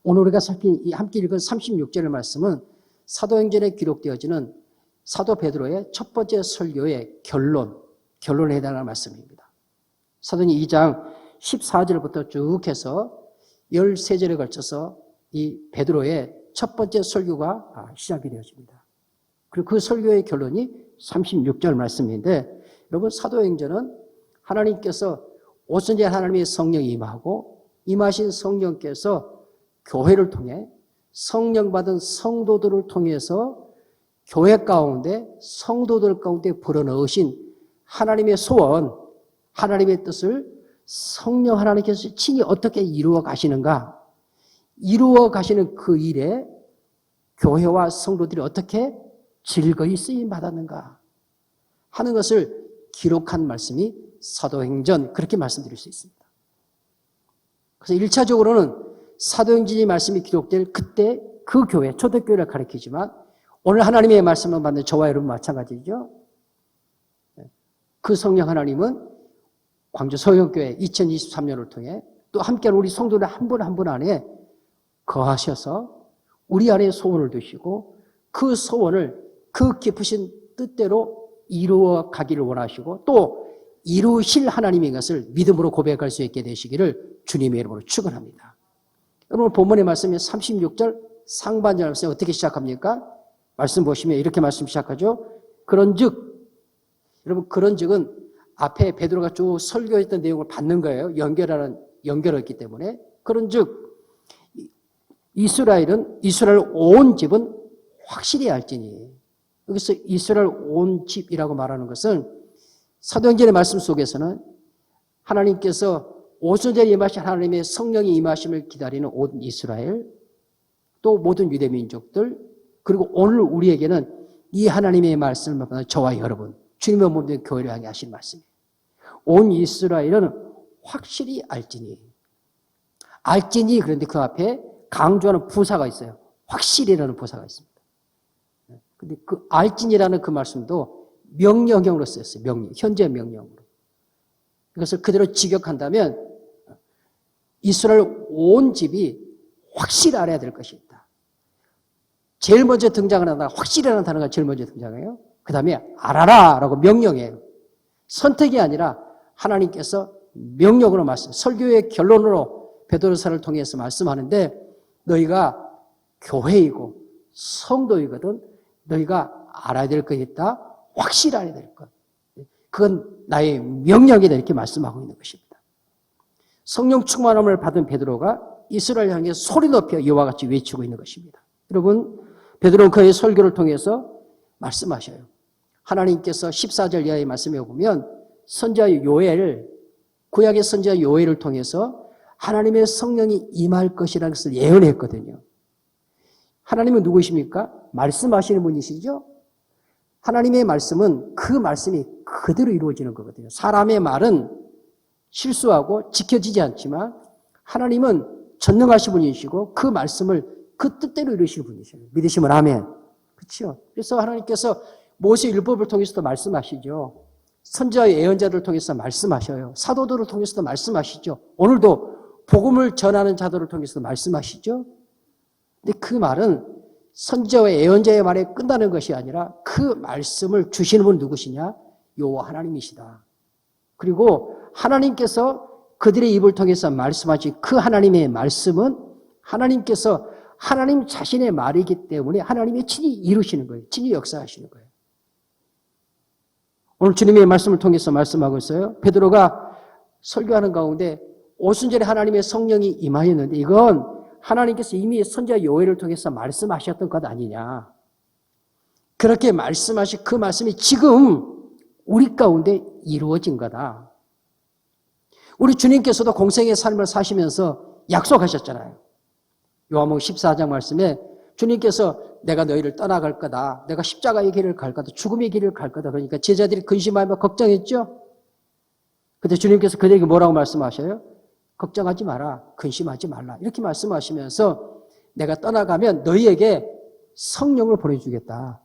오늘 우리가 함께 읽은 36절의 말씀은 사도행전에 기록되어지는 사도 베드로의 첫 번째 설교의 결론에 해당하는 말씀입니다. 사도행전 2장 14절부터 쭉 해서 13절에 걸쳐서 이 베드로의 첫 번째 설교가 시작이 되어집니다. 그리고 그 설교의 결론이 36절 말씀인데, 여러분, 사도행전은 하나님께서 오순절 하나님의 성령이 임하고 임하신 성령께서 교회를 통해 성령 받은 성도들을 통해서 교회 가운데 성도들 가운데 불어넣으신 하나님의 소원, 하나님의 뜻을 성령 하나님께서 친히 어떻게 이루어 가시는가, 이루어 가시는 그 일에 교회와 성도들이 어떻게 즐거이 쓰임 받았는가 하는 것을 기록한 말씀이 사도행전, 그렇게 말씀드릴 수 있습니다. 그래서 1차적으로는 사도행전의 말씀이 기록될 그때 그 교회, 초대교회를 가리키지만 오늘 하나님의 말씀을 받는 저와 여러분 마찬가지죠. 그 성령 하나님은 광주 소영교회 2023년을 통해 또 함께하는 우리 성도들 한 분 한 분 안에 거하셔서 우리 안에 소원을 두시고 그 소원을 그 깊으신 뜻대로 이루어 가기를 원하시고 또 이루실 하나님인 것을 믿음으로 고백할 수 있게 되시기를 주님의 이름으로 축원합니다. 여러분, 본문의 말씀이 36절 상반절 말씀이 어떻게 시작합니까? 말씀 보시면 이렇게 말씀 시작하죠. 그런즉, 여러분, 그런즉은 앞에 베드로가 쭉 설교했던 내용을 받는 거예요. 연결했기 때문에. 그런즉 이스라엘 온 집은 확실히 알지니. 여기서 이스라엘 온 집이라고 말하는 것은 사도행전의 말씀 속에서는 하나님께서 오순절에 임하신 하나님의 성령이 임하심을 기다리는 온 이스라엘, 또 모든 유대 민족들, 그리고 오늘 우리에게는 이 하나님의 말씀을 받는 저와 여러분, 주님의 몸된 교회를 향해 하신 말씀이에요. 온 이스라엘은 확실히 알지니. 알지니, 그런데 그 앞에 강조하는 부사가 있어요. 확실히라는 부사가 있습니다. 근데 그 알지니라는 그 말씀도 명령형으로 쓰였어요. 현재 명령으로. 이것을 그대로 직역한다면 이스라엘 온 집이 확실히 알아야 될 것이 있다. 제일 먼저 등장하는 단어가 확실이라는 단어가 제일 먼저 등장해요. 그 다음에 알아라 라고 명령해요. 선택이 아니라 하나님께서 명령으로 설교의 결론으로 베드로서를 통해서 말씀하는데, 너희가 교회이고 성도이거든 너희가 알아야 될 것이 있다. 확실히 알아야 될 것. 그건 나의 명령이다, 이렇게 말씀하고 있는 것입니다. 성령 충만함을 받은 베드로가 이스라엘 향해 소리 높여 이와 같이 외치고 있는 것입니다. 여러분, 베드로는 그의 설교를 통해서 말씀하셔요. 하나님께서 14절 이하의 말씀에 보면 선지자 요엘, 구약의 선지자 요엘을 통해서 하나님의 성령이 임할 것이라는 것을 예언했거든요. 하나님은 누구십니까? 말씀하시는 분이시죠? 하나님의 말씀은 그 말씀이 그대로 이루어지는 거거든요. 사람의 말은 실수하고 지켜지지 않지만 하나님은 전능하신 분이시고 그 말씀을 그 뜻대로 이루실 분이셔요. 믿으시면 아멘. 그렇죠? 그래서 하나님께서 모세 율법을 통해서도 말씀하시죠. 선지자의 예언자들을 통해서 말씀하셔요. 사도들을 통해서도 말씀하시죠. 오늘도 복음을 전하는 자들을 통해서도 말씀하시죠. 근데 그 말은 선지자와 예언자의 말에 끝나는 것이 아니라 그 말씀을 주시는 분 누구시냐? 여호와 하나님이시다. 그리고 하나님께서 그들의 입을 통해서 말씀하신 그 하나님의 말씀은 하나님께서 하나님 자신의 말이기 때문에 하나님이 친히 이루시는 거예요. 친히 역사하시는 거예요. 오늘 주님의 말씀을 통해서 말씀하고 있어요. 베드로가 설교하는 가운데 오순절에 하나님의 성령이 임하였는데 이건 하나님께서 이미 선지자 요엘을 통해서 말씀하셨던 것 아니냐. 그렇게 말씀하신 그 말씀이 지금 우리 가운데 이루어진 거다. 우리 주님께서도 공생의 삶을 사시면서 약속하셨잖아요. 요한복음 14장 말씀에 주님께서 내가 너희를 떠나갈 거다. 내가 십자가의 길을 갈 거다. 죽음의 길을 갈 거다. 그러니까 제자들이 근심하며 걱정했죠. 그때 주님께서 그들에게 뭐라고 말씀하셔요? 걱정하지 마라. 근심하지 말라. 이렇게 말씀하시면서 내가 떠나가면 너희에게 성령을 보내주겠다.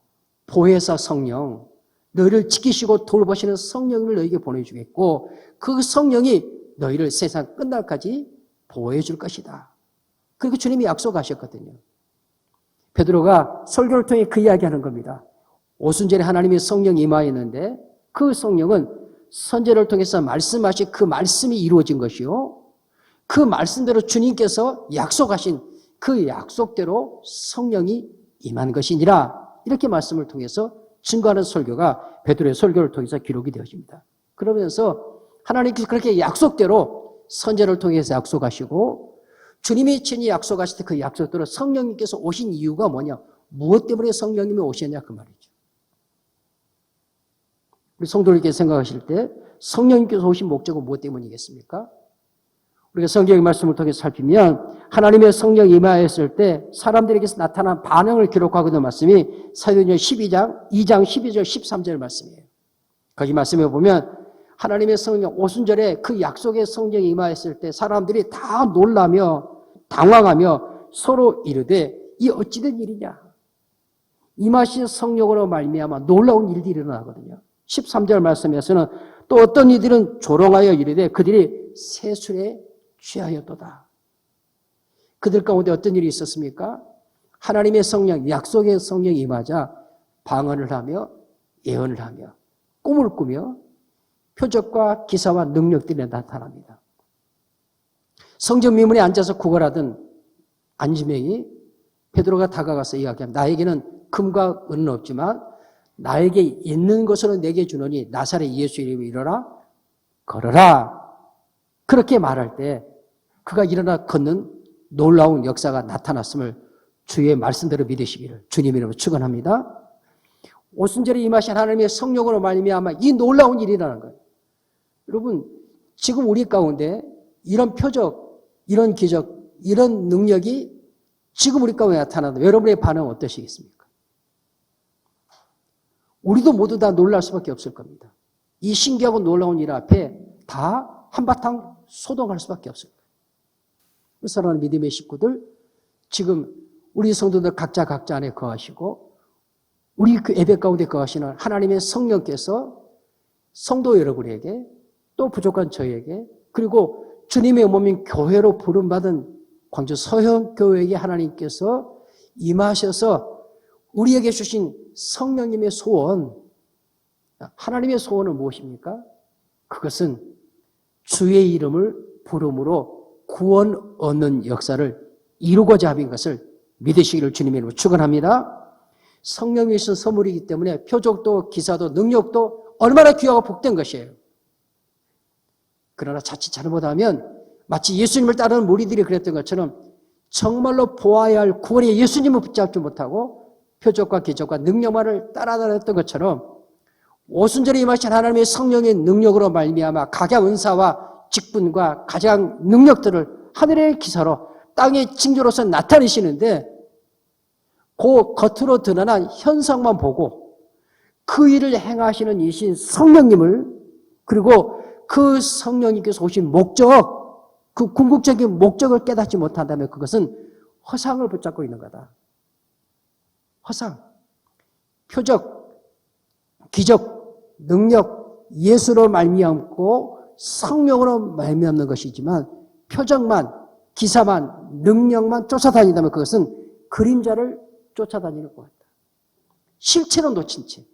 보혜사 성령. 너희를 지키시고 돌보시는 성령을 너희에게 보내주겠고 그 성령이 너희를 세상 끝날까지 보호해 줄 것이다. 그리고 주님이 약속하셨거든요. 베드로가 설교를 통해 그 이야기하는 겁니다. 오순절에 하나님의 성령이 임하였는데 그 성령은 선제를 통해서 말씀하신 그 말씀이 이루어진 것이요. 그 말씀대로 주님께서 약속하신 그 약속대로 성령이 임한 것이니라. 이렇게 말씀을 통해서 증거하는 설교가 베드로의 설교를 통해서 기록이 되어집니다. 그러면서 하나님께서 그렇게 약속대로 선제를 통해서 약속하시고 주님이 친히 약속하실 때 그 약속대로 성령님께서 오신 이유가 뭐냐? 무엇 때문에 성령님이 오셨냐 그 말이죠. 우리 성도님께서 생각하실 때 성령님께서 오신 목적은 무엇 때문이겠습니까? 우리가 성경의 말씀을 통해 살피면 하나님의 성령이 임하였을 때 사람들에게서 나타난 반응을 기록하고 있는 말씀이 사도행전 2장 12절 13절 말씀이에요. 거기 말씀에 보면 하나님의 성령 오순절에 그 약속의 성령이 임하였을 때 사람들이 다 놀라며 당황하며 서로 이르되 이 어찌된 일이냐. 임하신 성령으로 말미암아 놀라운 일들이 일어나거든요. 13절 말씀에서는 또 어떤 이들은 조롱하여 이르되 그들이 세술에 취하였도다. 그들 가운데 어떤 일이 있었습니까? 하나님의 성령, 약속의 성령이 임하자 방언을 하며 예언을 하며 꿈을 꾸며 표적과 기사와 능력들이 나타납니다. 성전 미문에 앉아서 구걸하던 안지명이 베드로가 다가가서 이야기합니다. 나에게는 금과 은은 없지만 나에게 있는 것으로 내게 주노니 나사렛 예수 이름으로 일어나 걸어라. 그렇게 말할 때 그가 일어나 걷는 놀라운 역사가 나타났음을 주의 말씀대로 믿으시기를 주님 이름으로 축원합니다. 오순절에 임하신 하나님의 성령으로 말미암아 이 놀라운 일이 일어나는 거예요. 여러분 지금 우리 가운데 이런 표적, 이런 기적, 이런 능력이 지금 우리 가운데 나타난다. 여러분의 반응은 어떠시겠습니까? 우리도 모두 다 놀랄 수밖에 없을 겁니다. 이 신기하고 놀라운 일 앞에 다 한바탕 소동할 수밖에 없을 거예요. 사랑하는 믿음의 식구들, 지금 우리 성도들 각자 안에 거하시고 우리 그 예배 가운데 거하시는 하나님의 성령께서 성도 여러분에게 또 부족한 저에게 그리고 주님의 몸인 교회로 부름받은 광주 서현교회에게 하나님께서 임하셔서 우리에게 주신 성령님의 소원, 하나님의 소원은 무엇입니까? 그것은 주의 이름을 부름으로 구원 얻는 역사를 이루고자 하는 것을 믿으시기를 주님의 이름으로 축원합니다. 성령이 주신 선물이기 때문에 표적도 기사도 능력도 얼마나 귀하고 복된 것이에요. 그러나 자칫 잘못하면 마치 예수님을 따르는 무리들이 그랬던 것처럼 정말로 보아야 할 구원의 예수님을 붙잡지 못하고 표적과 기적과 능력만을 따라다녔던 것처럼 오순절에 임하신 하나님의 성령의 능력으로 말미암아 각양 은사와 직분과 가장 능력들을 하늘의 기사로 땅의 징조로서 나타내시는데 그 겉으로 드러난 현상만 보고 그 일을 행하시는 이신 성령님을 그리고 그 성령님께서 오신 목적, 그 궁극적인 목적을 깨닫지 못한다면 그것은 허상을 붙잡고 있는 거다. 허상, 표적, 기적, 능력, 예수로 말미암고 성령으로 말미암는 것이지만 표적만, 기사만, 능력만 쫓아다닌다면 그것은 그림자를 쫓아다니는 것 같다. 실체는 놓친 채,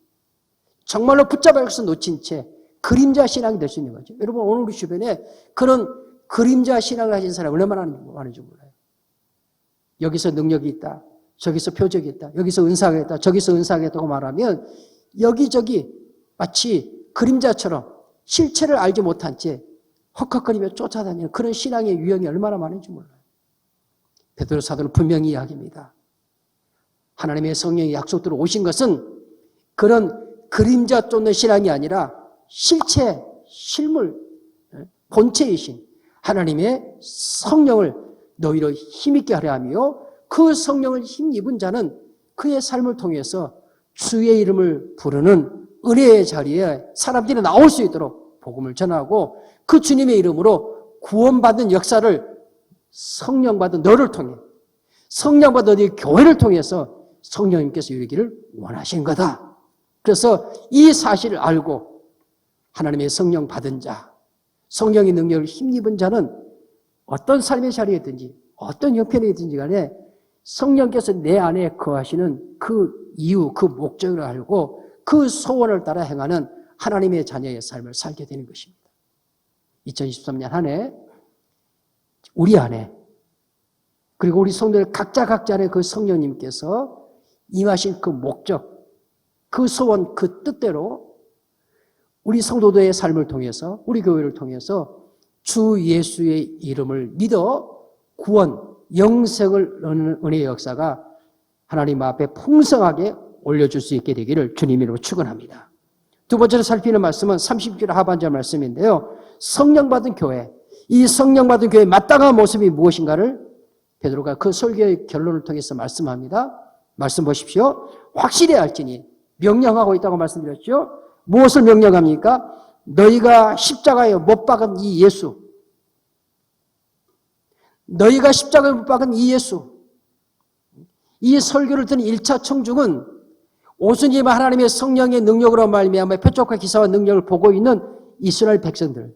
정말로 붙잡아야 것을 놓친 채 그림자 신앙이 될 수 있는 거죠. 여러분 오늘 우리 주변에 그런 그림자 신앙을 가진 사람이 얼마나 많은지 몰라요. 여기서 능력이 있다. 저기서 표적이 있다. 여기서 은사가 있다. 저기서 은사가 있다고 말하면 여기저기 마치 그림자처럼 실체를 알지 못한 채 헉헉거리며 쫓아다니는 그런 신앙의 유형이 얼마나 많은지 몰라요. 베드로 사도는 분명히 이야기합니다. 하나님의 성령이 약속대로 오신 것은 그런 그림자 쫓는 신앙이 아니라 실체, 실물, 본체이신 하나님의 성령을 너희로 힘있게 하려 하며 그 성령을 힘입은 자는 그의 삶을 통해서 주의 이름을 부르는 은혜의 자리에 사람들이 나올 수 있도록 복음을 전하고 그 주님의 이름으로 구원받은 역사를 성령받은 너를 통해 성령받은 너희 교회를 통해서 성령님께서 이루기를 원하신 거다. 그래서 이 사실을 알고 하나님의 성령 받은 자, 성령의 능력을 힘입은 자는 어떤 삶의 자리에 있든지 어떤 형편이든지 간에 성령께서 내 안에 거하시는 그 이유, 그 목적을 알고 그 소원을 따라 행하는 하나님의 자녀의 삶을 살게 되는 것입니다. 2023년 한 해 우리 안에 그리고 우리 성도들 각자 안에 그 성령님께서 임하신 그 목적, 그 소원, 그 뜻대로 우리 성도들의 삶을 통해서 우리 교회를 통해서 주 예수의 이름을 믿어 구원, 영생을 얻는 은혜의 역사가 하나님 앞에 풍성하게 올려줄 수 있게 되기를 주님 이름으로 축원합니다. 두 번째로 살피는 말씀은 30절 하반절 말씀인데요. 성령 받은 교회, 이 성령 받은 교회의 마땅한 모습이 무엇인가를 베드로가 그 설교의 결론을 통해서 말씀합니다. 말씀 보십시오. 확실히 알지니 명령하고 있다고 말씀드렸죠. 무엇을 명령합니까? 너희가 십자가에 못 박은 이 예수, 너희가 십자가에 못 박은 이 예수, 이 설교를 듣는 1차 청중은 오순절에 하나님의 성령의 능력으로 말미암아 표적과 기사와 능력을 보고 있는 이스라엘 백성들,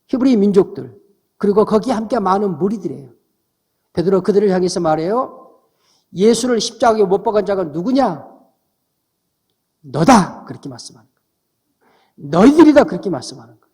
히브리 민족들, 그리고 거기에 함께 많은 무리들이에요. 베드로 그들을 향해서 말해요. 예수를 십자가에 못 박은 자가 누구냐? 너다. 그렇게 말씀하는 거예요. 너희들이다. 그렇게 말씀하는 거예요.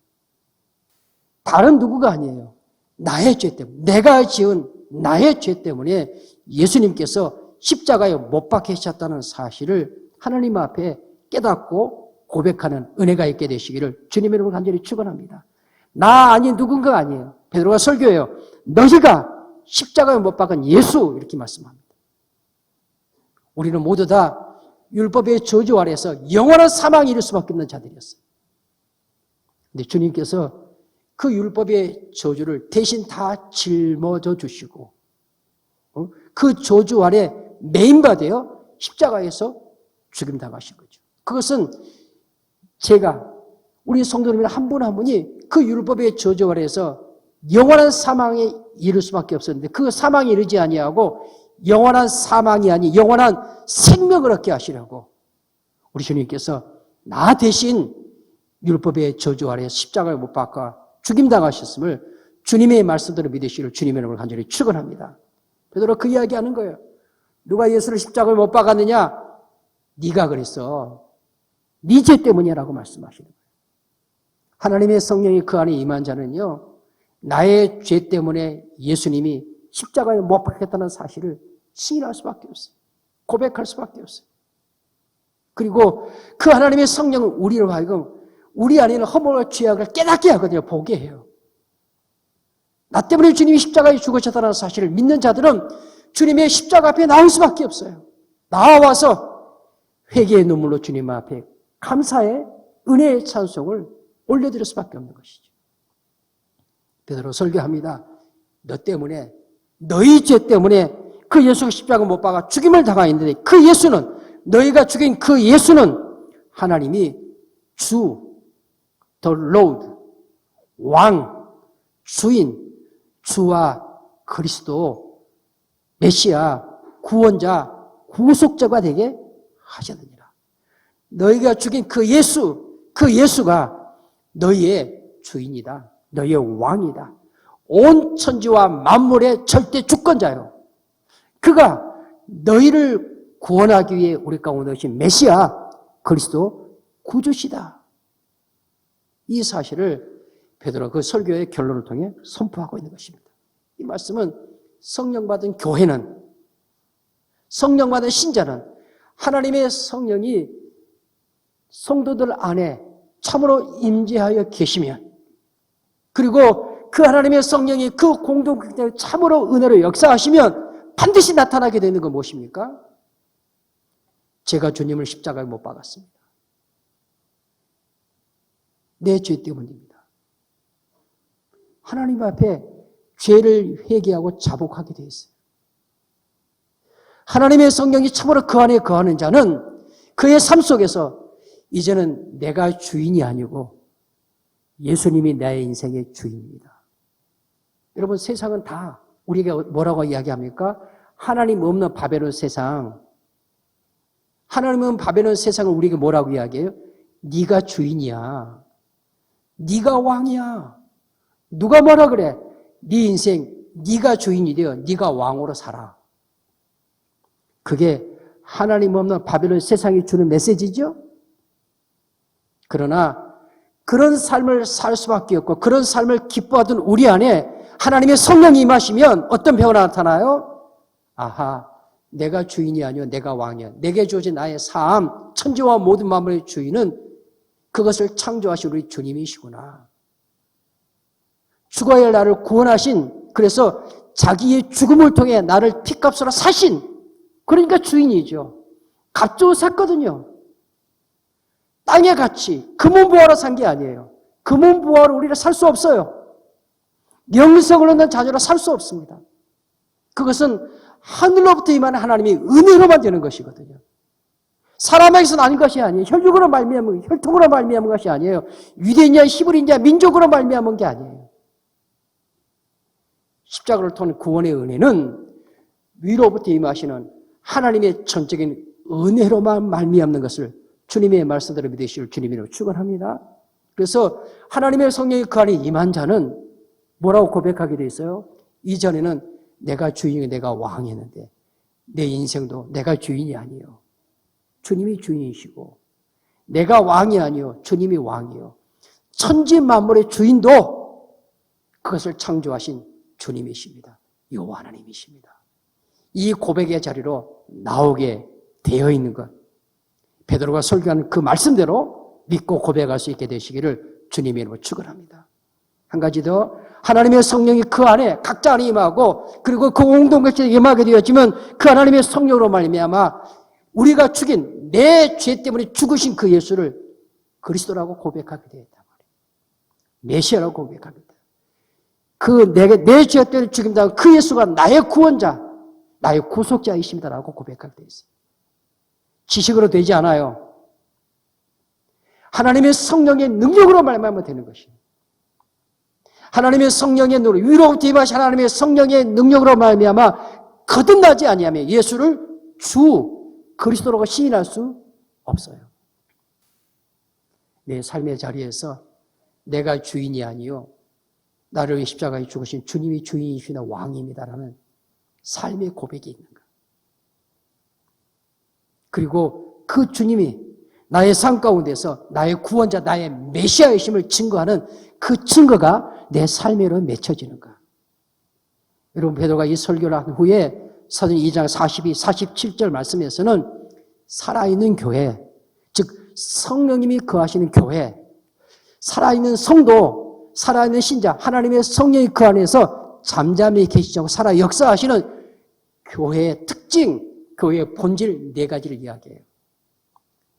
다른 누구가 아니에요. 나의 죄 때문에, 내가 지은 나의 죄 때문에 예수님께서 십자가에 못 박히셨다는 사실을 하나님 앞에 깨닫고 고백하는 은혜가 있게 되시기를 주님의 이름으로 간절히 축원합니다. 나 아닌 누군가 아니에요. 베드로가 설교해요. 너희가 십자가에 못 박은 예수 이렇게 말씀합니다. 우리는 모두 다 율법의 저주 아래서 영원한 사망에 이를 수밖에 없는 자들이었어요. 근데 주님께서 그 율법의 저주를 대신 다 짊어져 주시고 그 저주 아래 매인받아요 십자가에서 죽임당하신 거죠. 그것은 제가 우리 성도님들 한 분 한 분이 그 율법의 저주 아래에서 영원한 사망에 이를 수밖에 없었는데 그 사망에 이르지 아니하고 영원한 사망이 아닌 영원한 생명을 얻게 하시려고 우리 주님께서 나 대신 율법의 저주 아래 십자가에 못 박아 죽임당하셨음을 주님의 말씀대로 믿으시기를 주님의 이름으로 간절히 축원합니다. 베드로 그 이야기하는 거예요. 누가 예수를 십자가에 못 박았느냐? 네가 그랬어. 네 죄 때문이라고 말씀하시는 거예요. 하나님의 성령이 그 안에 임한 자는요. 나의 죄 때문에 예수님이 십자가에 못 박혔다는 사실을 시인할 수밖에 없어요. 고백할 수밖에 없어요. 그리고 그 하나님의 성령은 우리로 하여금 우리 안에 있는 허물과 죄악을 깨닫게 하거든요. 보게 해요. 나 때문에 주님이 십자가에 죽으셨다는 사실을 믿는 자들은 주님의 십자가 앞에 나올 수밖에 없어요. 나와서 회개의 눈물로 주님 앞에 감사의 은혜의 찬송을 올려드릴 수밖에 없는 것이죠. 베드로 설교합니다. 너 때문에 너희 죄 때문에 그 예수가 십자가 못 박아 죽임을 당하였는데 그 예수는 너희가 죽인 그 예수는 하나님이 주, the Lord, 왕, 주인, 주와 그리스도, 메시아, 구원자, 구속자가 되게 하셨느니라. 너희가 죽인 그 예수, 그 예수가 너희의 주인이다. 너희의 왕이다. 온 천지와 만물의 절대 주권자요. 그가 너희를 구원하기 위해 우리 가운데 오신 메시아 그리스도 구주시다. 이 사실을 베드로가 그 설교의 결론을 통해 선포하고 있는 것입니다. 이 말씀은 성령 받은 교회는, 성령 받은 신자는 하나님의 성령이 성도들 안에 참으로 임재하여 계시면, 그리고 그 하나님의 성령이 그 공동체에 참으로 은혜로 역사하시면 반드시 나타나게 되는 건 무엇입니까? 제가 주님을 십자가에 못 박았습니다. 내 죄 때문입니다. 하나님 앞에 죄를 회개하고 자복하게 되어 있어요. 하나님의 성령이 참으로 그 안에 거하는 자는 그의 삶 속에서 이제는 내가 주인이 아니고 예수님이 나의 인생의 주인입니다. 여러분, 세상은 다 우리가 뭐라고 이야기합니까? 하나님 없는 바벨론 세상. 하나님 없는 바벨론 세상을 우리가 뭐라고 이야기해요? 네가 주인이야. 네가 왕이야. 누가 뭐라 그래? 네 인생 네가 주인이 되어 네가 왕으로 살아. 그게 하나님 없는 바벨론 세상이 주는 메시지죠. 그러나 그런 삶을 살 수밖에 없고 그런 삶을 기뻐하던 우리 안에 하나님의 성령이 임하시면 어떤 변화가 나타나요? 아하, 내가 주인이 아니요 내가 왕이야. 내게 주어진 나의 삶, 천지와 모든 만물의 주인은 그것을 창조하신 우리 주님이시구나. 죽어야 할 나를 구원하신, 그래서 자기의 죽음을 통해 나를 피값으로 사신, 그러니까 주인이죠. 값주고 샀거든요. 땅의 가치, 금은보화로 산 게 아니에요. 금은보화로 우리를 살 수 없어요. 영생을 얻는 자녀로 살 수 없습니다. 그것은 하늘로부터 임하는 하나님의 은혜로만 되는 것이거든요. 사람에게서 나는 것이 아니에요. 혈육으로 말미암은, 혈통으로 말미암은 것이 아니에요. 유대인이냐 히브리인이냐 민족으로 말미암은 게 아니에요. 십자가를 통한 구원의 은혜는 위로부터 임하시는 하나님의 전적인 은혜로만 말미암는 것을 주님의 말씀대로 믿으실 주님이라고 축원합니다. 그래서 하나님의 성령이 그 안에 임한 자는 뭐라고 고백하게 돼 있어요? 이전에는 내가 주인이고 내가 왕이었는데 내 인생도 내가 주인이 아니에요. 주님이 주인이시고 내가 왕이 아니요 주님이 왕이요. 천지 만물의 주인도 그것을 창조하신 주님이십니다. 여호와 하나님이십니다. 이 고백의 자리로 나오게 되어 있는 것, 베드로가 설교하는 그 말씀대로 믿고 고백할 수 있게 되시기를 주님의 이름으로 축원합니다. 한 가지 더, 하나님의 성령이 그 안에 각자 안에 임하고 그리고 그 공동체에 임하게 되었지만 그 하나님의 성령으로 말미암아 우리가 죽인 내 죄 때문에 죽으신 그 예수를 그리스도라고 고백하게 되었단 말이에요. 메시아라고 고백합니다. 내 죄 때문에 죽임당한 그 예수가 나의 구원자, 나의 구속자이십니다라고 고백하게 되어 있어요. 지식으로 되지 않아요. 하나님의 성령의 능력으로 말미암아 되는 것이에요. 하나님의 성령의 능력, 위로부터 임하신 하나님의 성령의 능력으로 말미암아 거듭나지 아니하며 예수를 주 그리스도라고 시인할 수 없어요. 내 삶의 자리에서 내가 주인이 아니요 나를 위해 십자가에 죽으신 주님이 주인이시나 왕입니다라는 삶의 고백이 있는 거예요. 그리고 그 주님이 나의 삶 가운데서 나의 구원자, 나의 메시아이심을 증거하는 그 증거가 내 삶으로 맺혀지는 거야. 여러분, 베드로가 이 설교를 한 후에 사도행 2장 42, 47절 말씀에서는 살아있는 교회, 즉 성령님이 거하시는 교회, 살아있는 성도, 살아있는 신자, 하나님의 성령이 그 안에서 잠잠히 계시고 살아 역사하시는 교회의 특징, 교회의 본질 네 가지를 이야기해요.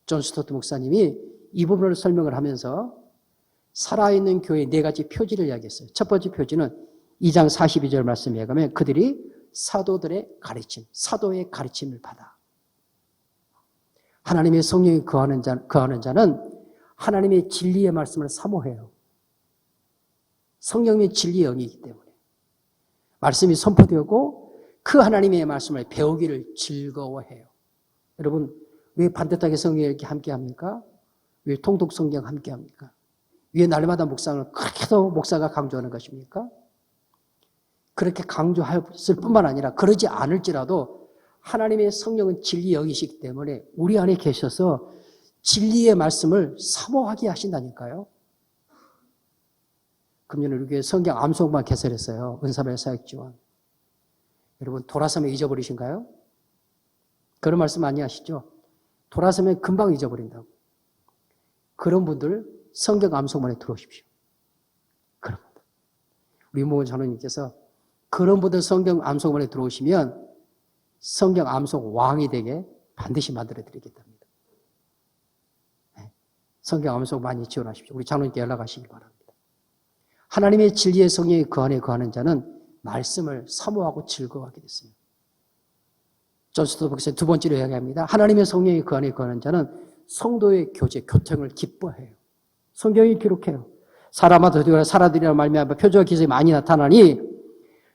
존 스토트 목사님이 이 부분을 설명을 하면서 살아있는 교회의 네 가지 표지를 이야기했어요. 첫 번째 표지는 2장 42절 말씀에 가면 그들이 사도들의 가르침, 사도의 가르침을 받아. 하나님의 성령이 거하는 자는 하나님의 진리의 말씀을 사모해요. 성령의 진리의 영이기 때문에. 말씀이 선포되고 그 하나님의 말씀을 배우기를 즐거워해요. 여러분, 왜 반듯하게 성경을 이렇게 함께 합니까? 왜 통독 성경 함께 합니까? 왜 날마다 묵상을 그렇게도 목사가 강조하는 것입니까? 그렇게 강조했을 뿐만 아니라 그러지 않을지라도 하나님의 성령은 진리 영이시기 때문에 우리 안에 계셔서 진리의 말씀을 사모하게 하신다니까요. 금년 우리 교회 성경 암송만 개설했어요. 은사별 사역 지원. 여러분, 돌아서면 잊어버리신가요? 그런 말씀 많이 하시죠? 돌아서면 금방 잊어버린다고. 그런 분들 성경 암송만에 들어오십시오. 그런 분들. 우리 모은 장로님께서 그런 분들 성경 암송만에 들어오시면 성경 암송 왕이 되게 반드시 만들어 드리겠답니다. 네. 성경 암송 많이 지원하십시오. 우리 장로님께 연락하시기 바랍니다. 하나님의 진리의 성령이 그 안에 거하는 자는 말씀을 사모하고 즐거워하게 됐습니다. 존 스토트 목사님 두 번째로 이야기합니다. 하나님의 성령이 그 안에 거하는 자는 성도의 교제, 교통을 기뻐해요. 성경이 기록해요. 사람마다 사람들이라 말미암아 표적과 기적이 많이 나타나니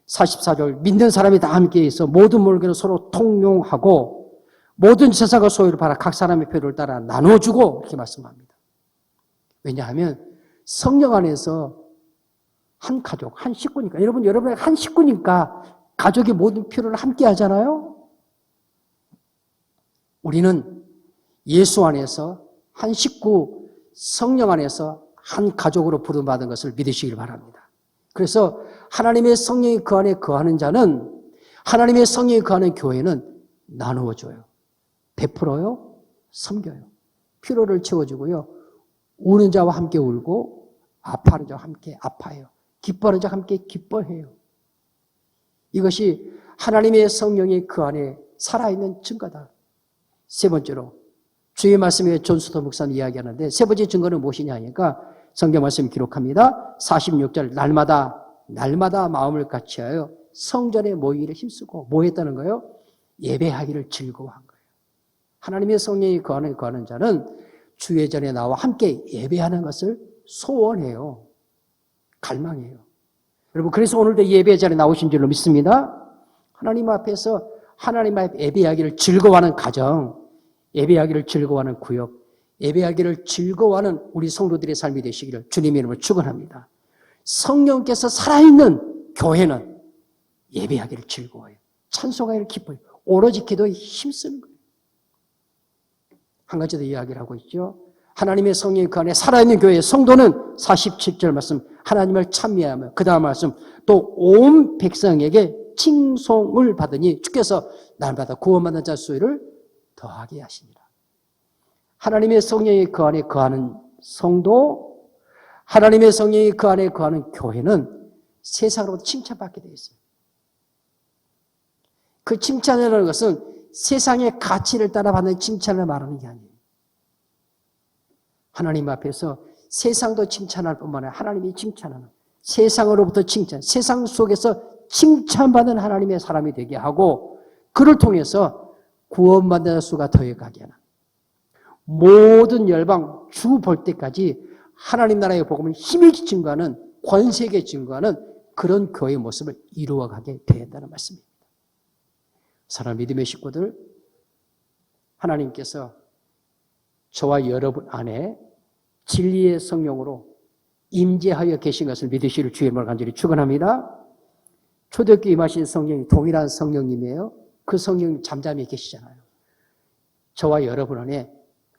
44절 믿는 사람이 다 함께 있어 모든 물건을 서로 통용하고 모든 재산과 소유를 팔아 각 사람의 필요를 따라 나눠주고 이렇게 말씀합니다. 왜냐하면 성령 안에서 한 가족, 한 식구니까. 여러분의 한 식구니까 가족의 모든 필요를 함께 하잖아요. 우리는 예수 안에서 한 식구, 성령 안에서 한 가족으로 부름받은 것을 믿으시길 바랍니다. 그래서 하나님의 성령이 그 안에 거하는 자는, 하나님의 성령이 거하는 교회는 나누어줘요. 베풀어요. 섬겨요. 필요를 채워주고요. 우는 자와 함께 울고 아파하는 자와 함께 아파해요. 기뻐하는 자와 함께 기뻐해요. 이것이 하나님의 성령이 그 안에 살아있는 증거다. 세 번째로 주의 말씀에 존수도 목사님 이야기하는데 세 번째 증거는 무엇이냐 하니까 성경 말씀 기록합니다. 46절 날마다 마음을 같이하여 성전에 모이기를 힘쓰고 뭐 했다는 거예요? 예배하기를 즐거워한 거예요. 하나님의 성령이 거하는 자는 주의 전에 나와 함께 예배하는 것을 소원해요. 갈망해요. 여러분 그래서 오늘도 예배 자리에 나오신 줄로 믿습니다. 하나님 앞에서 하나님 앞에 예배하기를 즐거워하는 가정, 예배하기를 즐거워하는 구역, 예배하기를 즐거워하는 우리 성도들의 삶이 되시기를 주님의 이름으로 축원합니다. 성령께서 살아있는 교회는 예배하기를 즐거워해요. 찬송하기를 기뻐해요. 오로지 기도에 힘쓰는 거예요. 한 가지 더 이야기를 하고 있죠. 하나님의 성령이 그 안에 살아있는 교회의 성도는 47절 말씀 하나님을 찬미하며 그 다음 말씀 또 온 백성에게 칭송을 받으니 주께서 날마다 구원받는 자 수를 더하게 하시니라. 하나님의 성령이 그 안에 거하는 성도, 하나님의 성령이 그 안에 거하는 교회는 세상으로부터 칭찬받게 되어 있어요. 그 칭찬이라는 것은 세상의 가치를 따라 받는 칭찬을 말하는 게 아니에요. 하나님 앞에서 세상도 칭찬할 뿐만 아니라 하나님이 칭찬하는, 세상으로부터 칭찬, 세상 속에서 칭찬받는 하나님의 사람이 되게 하고 그를 통해서 구원받는 수가 더해가게 하는, 모든 열방 주 볼 때까지 하나님 나라의 복음을 힘있게 증거하는, 권세게 증거하는 그런 교회의 모습을 이루어가게 되었다는 말씀입니다. 사랑하는 믿음의 식구들, 하나님께서 저와 여러분 안에 진리의 성령으로 임재하여 계신 것을 믿으시를 주의 이름으로 간절히 축원합니다. 초대교회 임하신 성령이 동일한 성령님이에요. 그 성령이 잠잠히 계시잖아요. 저와 여러분 안에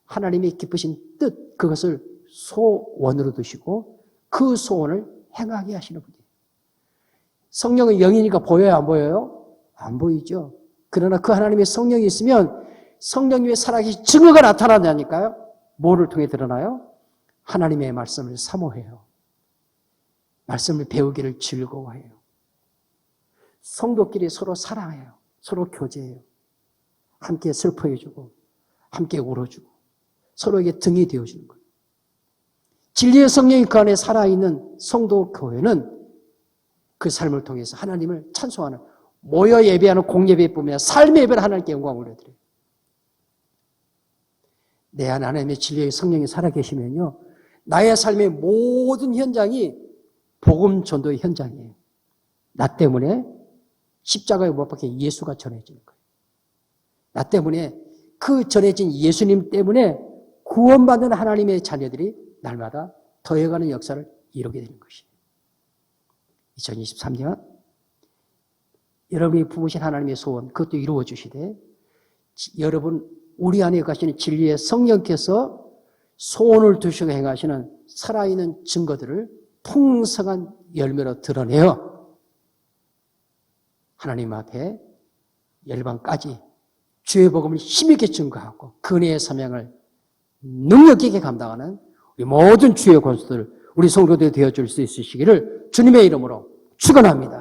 하나님이 기쁘신 뜻, 그것을 소원으로 두시고 그 소원을 행하게 하시는 분이에요. 성령은 영이니까 보여요, 안 보여요? 안 보이죠. 그러나 그 하나님의 성령이 있으면 성령 위에 살아계신 증거가 나타나냐니까요. 뭐를 통해 드러나요? 하나님의 말씀을 사모해요. 말씀을 배우기를 즐거워해요. 성도끼리 서로 사랑해요. 서로 교제해요. 함께 슬퍼해주고 함께 울어주고 서로에게 등이 되어주는 거예요. 진리의 성령이 그 안에 살아있는 성도 교회는 그 삶을 통해서 하나님을 찬송하는, 모여 예배하는 공예배뿐만 아니라 삶의 예배를 하나님께 영광을 올려드려요. 내 안에 하나님의 진리의 성령이 살아계시면요, 나의 삶의 모든 현장이 복음 전도의 현장이에요. 나 때문에 십자가에 못 박혀 예수가 전해지는 거예요. 나 때문에, 그 전해진 예수님 때문에 구원받는 하나님의 자녀들이 날마다 더해가는 역사를 이루게 되는 것이에요. 2023년 여러분이 부으신 하나님의 소원, 그것도 이루어 주시되, 여러분 우리 안에 가시는 진리의 성령께서 소원을 두시고 행하시는 살아있는 증거들을 풍성한 열매로 드러내어 하나님 앞에 열방까지 주의 복음을 힘있게 증거하고 그 은혜의 사명을 능력 있게 감당하는 우리 모든 주의 권수들, 우리 성도들이 되어줄 수 있으시기를 주님의 이름으로 축원합니다.